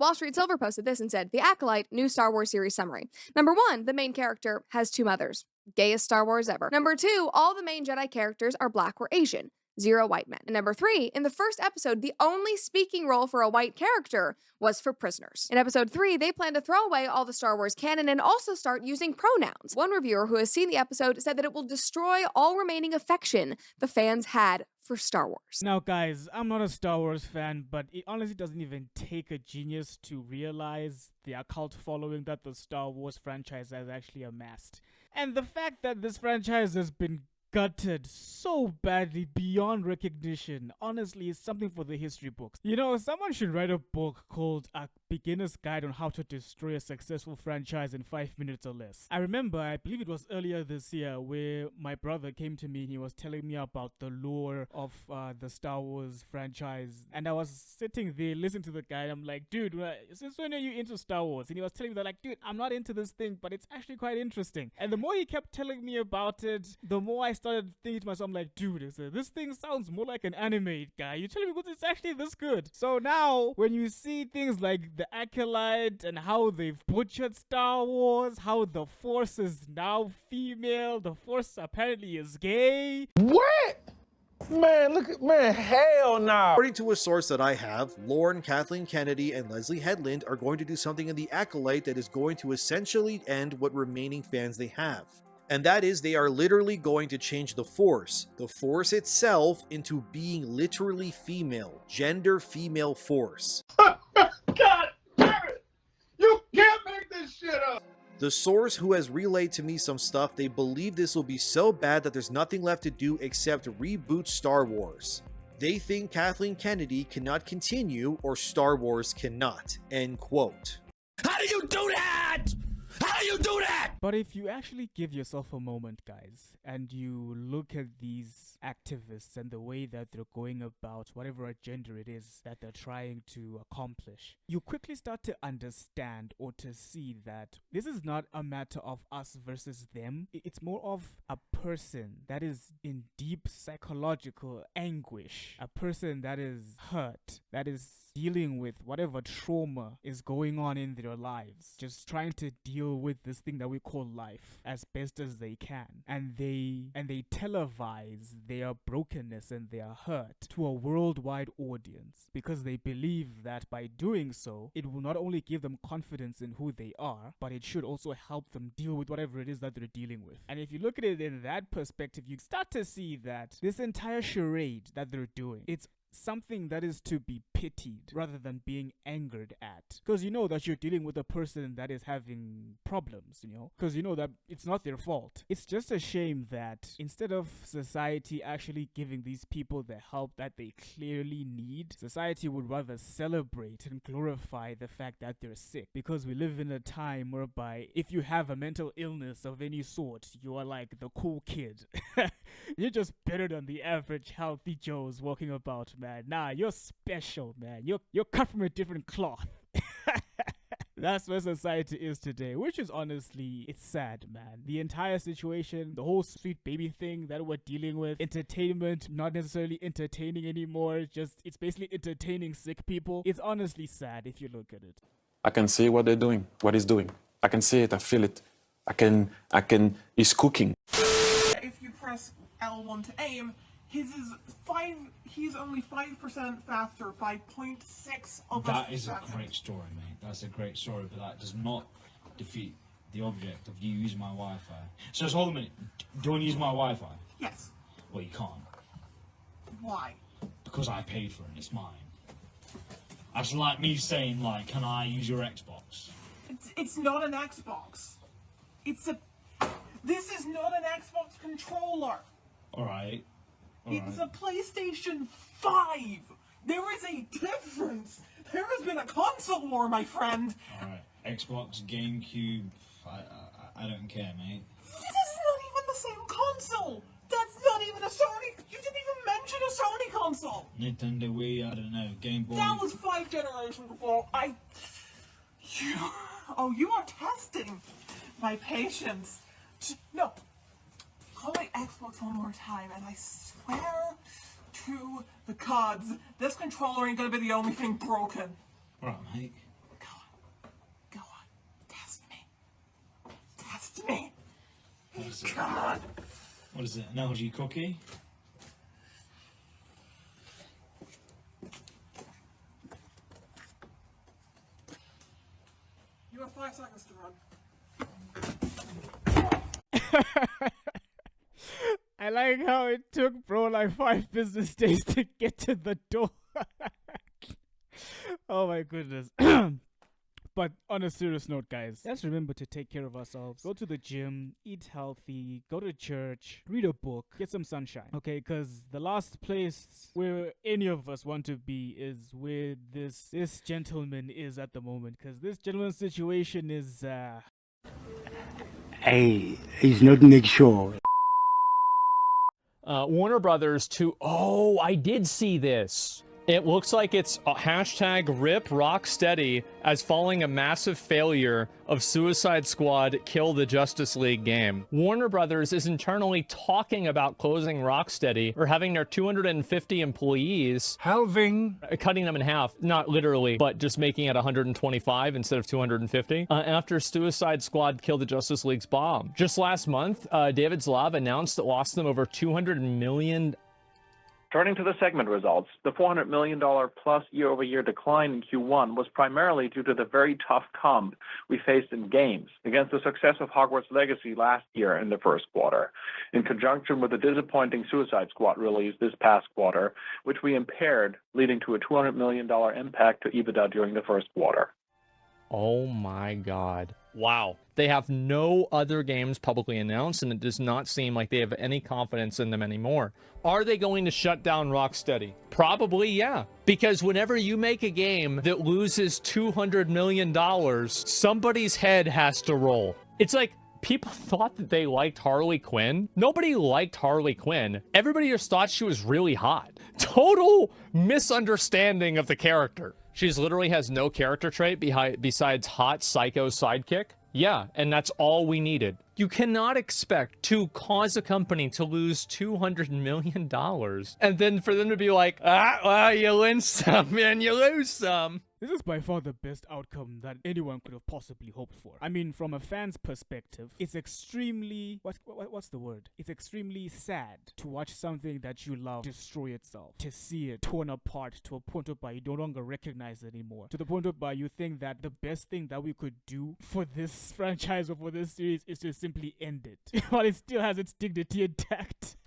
Wall Street Silver posted this and said, The Acolyte, new Star Wars series summary. Number 1, the main character has 2 mothers. Gayest Star Wars ever. Number 2, all the main Jedi characters are black or Asian. 0 white men. And number 3, in the first episode, the only speaking role for a white character was for prisoners. In episode 3, they plan to throw away all the Star Wars canon and also start using pronouns. One reviewer who has seen the episode said that it will destroy all remaining affection the fans had for Star Wars. Now guys, I'm not a Star Wars fan, but it honestly doesn't even take a genius to realize the occult following that the Star Wars franchise has actually amassed. And the fact that this franchise has been gutted so badly beyond recognition honestly is something for the history books. You know, someone should write a book called A Beginner's Guide on How to Destroy a Successful Franchise in 5 minutes or less. I remember, I believe it was earlier this year, where my brother came to me and he was telling me about the lore of the Star Wars franchise, and I was sitting there listening to the guy and I'm like, dude, since when are you into Star Wars? And he was telling me that, like, dude, I'm not into this thing, but it's actually quite interesting. And the more he kept telling me about it, the more I started thinking to myself, I'm like, dude, this thing sounds more like an anime, guy. You're telling me because it's actually this good. So now, when you see things like the Acolyte and how they've butchered Star Wars, how the Force is now female, the Force apparently is gay. What? Man, hell no. According to a source that I have, Lauren, Kathleen Kennedy, and Leslie Headland are going to do something in the Acolyte that is going to essentially end what remaining fans they have. And that is, they are literally going to change the Force itself, into being literally female, gender female Force. God damn it! You can't make this shit up! The source who has relayed to me some stuff, they believe this will be so bad that there's nothing left to do except reboot Star Wars. They think Kathleen Kennedy cannot continue, or Star Wars cannot. End quote. How do you do that? How do you do that? But if you actually give yourself a moment, guys, and you look at these activists and the way that they're going about whatever agenda it is that they're trying to accomplish, you quickly start to understand or to see that this is not a matter of us versus them. It's more of a person that is in deep psychological anguish, a person that is hurt, that is dealing with whatever trauma is going on in their lives, just trying to deal with this thing that we call life as best as they can, and they televise their brokenness and their hurt to a worldwide audience because they believe that by doing so it will not only give them confidence in who they are, but it should also help them deal with whatever it is that they're dealing with. And if you look at it in that perspective, you start to see that this entire charade that they're doing, it's something that is to be pitied rather than being angered at, because you know that you're dealing with a person that is having problems, because you know that it's not their fault. It's just a shame that instead of society actually giving these people the help that they clearly need, society would rather celebrate and glorify the fact that they're sick, because we live in a time whereby if you have a mental illness of any sort, you are like the cool kid. You're just better than the average healthy Joes walking about, man. Nah, you're special, man. You're cut from a different cloth. That's where society is today, which is honestly, it's sad, man. The entire situation, the whole sweet baby thing that we're dealing with, entertainment not necessarily entertaining anymore, just it's basically entertaining sick people. It's honestly sad if you look at it. I can see what they're doing, what he's doing. I can see it, I feel it. He's cooking. If you press L1 to aim, he's only 5% faster by 0.6 of a second. That is a great story, mate. That's a great story, but that does not defeat the object of you using my Wi-Fi. So just hold a minute. Do you want to use my Wi-Fi? Yes. Well, you can't. Why? Because I paid for it and it's mine. That's like me saying, like, can I use your Xbox? It's not an Xbox. This is not an Xbox controller. Alright. It's a PlayStation 5. There is a difference. There has been a console war, my friend. Alright. Xbox, GameCube, I don't care, mate. This is not even the same console. That's not even a Sony. You didn't even mention a Sony console. Nintendo Wii, I don't know, Game Boy. That was 5 generations ago. You are testing my patience. No. Call my Xbox one more time, and I swear to the gods, this controller ain't gonna be the only thing broken. Alright, mate. What is it? An LG cookie? You have 5 seconds to run. I like how it took bro like 5 business days to get to the door. Oh my goodness. But on a serious note, guys, let's remember to take care of ourselves. Go to the gym, eat healthy, go to church, read a book, get some sunshine. Okay, because the last place where any of us want to be is where this gentleman is at the moment. Because this gentleman's situation is Hey, he's not make sure. Warner Brothers to, oh, I did see this. It looks like it's hashtag RIP Rocksteady as following a massive failure of Suicide Squad Kill the Justice League game. Warner Brothers is internally talking about closing Rocksteady or having their 250 employees cutting them in half, not literally, but just making it 125 instead of 250 after Suicide Squad Kill the Justice League's bomb. Just last month, David Zlav announced it lost them over $200 million. Turning to the segment results, the $400 million plus year-over-year decline in Q1 was primarily due to the very tough comp we faced in games against the success of Hogwarts Legacy last year in the first quarter, in conjunction with the disappointing Suicide Squad release this past quarter, which we impaired, leading to a $200 million impact to EBITDA during the first quarter. Oh my god. Wow. They have no other games publicly announced, and it does not seem like they have any confidence in them anymore. Are they going to shut down Rocksteady? Probably, yeah. Because whenever you make a game that loses $200 million, somebody's head has to roll. It's like, people thought that they liked Harley Quinn. Nobody liked Harley Quinn. Everybody just thought she was really hot. Total misunderstanding of the character. She's literally has no character trait besides hot psycho sidekick. Yeah, and that's all we needed. You cannot expect to cause a company to lose $200 million and then for them to be like, well, you win some and you lose some. This is by far the best outcome that anyone could have possibly hoped for. I mean, from a fan's perspective, it's extremely... What's the word? It's extremely sad to watch something that you love destroy itself. To see it torn apart to a point where you no longer recognize it anymore. To the point where you think that the best thing that we could do for this franchise or for this series is to simply end it. While it still has its dignity intact.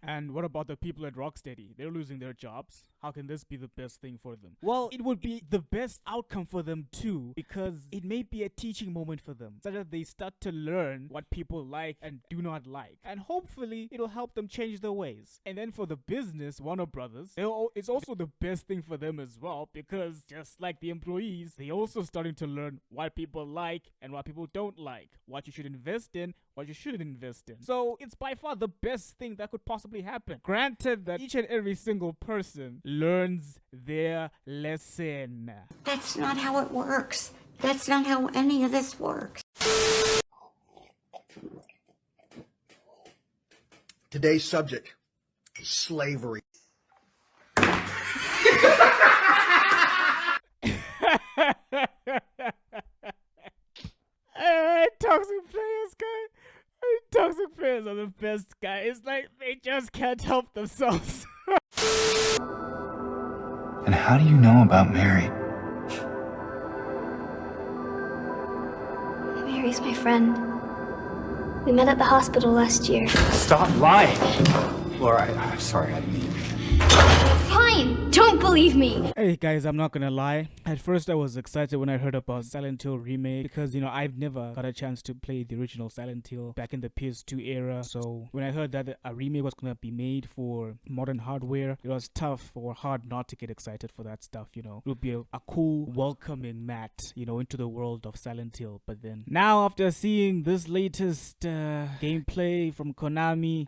And what about the people at Rocksteady? They're losing their jobs. How can this be the best thing for them? Well, it would be the best outcome for them too, because it may be a teaching moment for them, so that they start to learn what people like and do not like. And hopefully, it'll help them change their ways. And then for the business, Warner Brothers, it's also the best thing for them as well, because just like the employees, they're also starting to learn what people like and what people don't like, what you should invest in, what you shouldn't invest in. So it's by far the best thing that could possibly happen. Granted that each and every single person learns their lesson. That's not how it works. That's not how any of this works. Today's subject is slavery. Toxic players, guys. Toxic players are the best, guys. It's like they just can't help themselves. And how do you know about Mary? Mary's my friend. We met at the hospital last year. Stop lying! Laura, I'm sorry, I didn't mean to. Fine! Don't believe me! Hey guys, I'm not gonna lie. At first I was excited when I heard about Silent Hill remake because, you know, I've never got a chance to play the original Silent Hill back in the PS2 era. So when I heard that a remake was gonna be made for modern hardware, it was tough or hard not to get excited for that stuff, you know. It would be a cool welcoming mat, you know, into the world of Silent Hill. But then now after seeing this latest gameplay from Konami,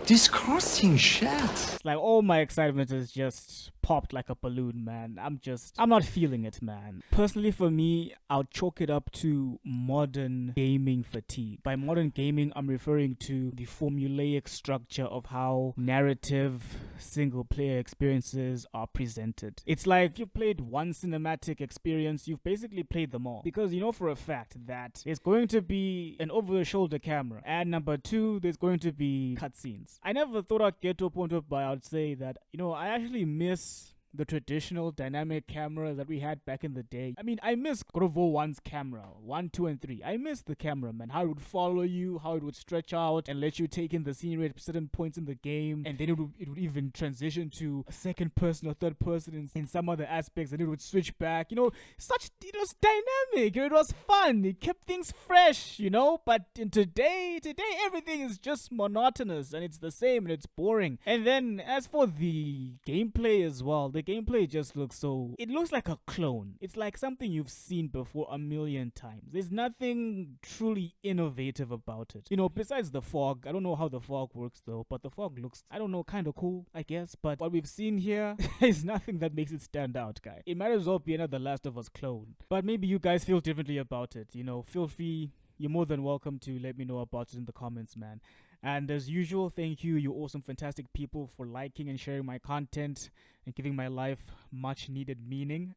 This crossing shit. like all my excitement is just popped like a balloon, man. I'm not feeling it, man. Personally, for me, I'll chalk it up to modern gaming fatigue. By modern gaming, I'm referring to the formulaic structure of how narrative single-player experiences are presented. It's like you played one cinematic experience, you've basically played them all. Because you know for a fact that there's going to be an over-the-shoulder camera, and number two, there's going to be cutscenes. I never thought I'd get to a point where I'd say that, you know, I actually miss the traditional dynamic camera that we had back in the day. I mean, I miss God of War 1's camera, 1, 2, and 3. I miss the camera, man. How it would follow you, how it would stretch out and let you take in the scenery at certain points in the game, and then it would even transition to a second person or third person in some other aspects, and it would switch back. You know, it was dynamic. It was fun. It kept things fresh, you know. But in today everything is just monotonous and it's the same and it's boring. And then as for the gameplay as well, the gameplay just looks it looks like a clone. It's like something you've seen before a million times. There's nothing truly innovative about it. You know, besides the fog. I don't know how the fog works though, but the fog looks, I don't know, kind of cool, I guess. But what we've seen here is nothing that makes it stand out, guy. It might as well be another Last of Us clone. But maybe you guys feel differently about it. You know, feel free. You're more than welcome to let me know about it in the comments, man. And as usual, thank you awesome, fantastic people, for liking and sharing my content and giving my life much needed meaning.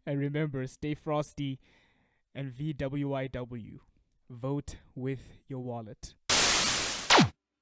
And remember, stay frosty and VWIW. Vote with your wallet.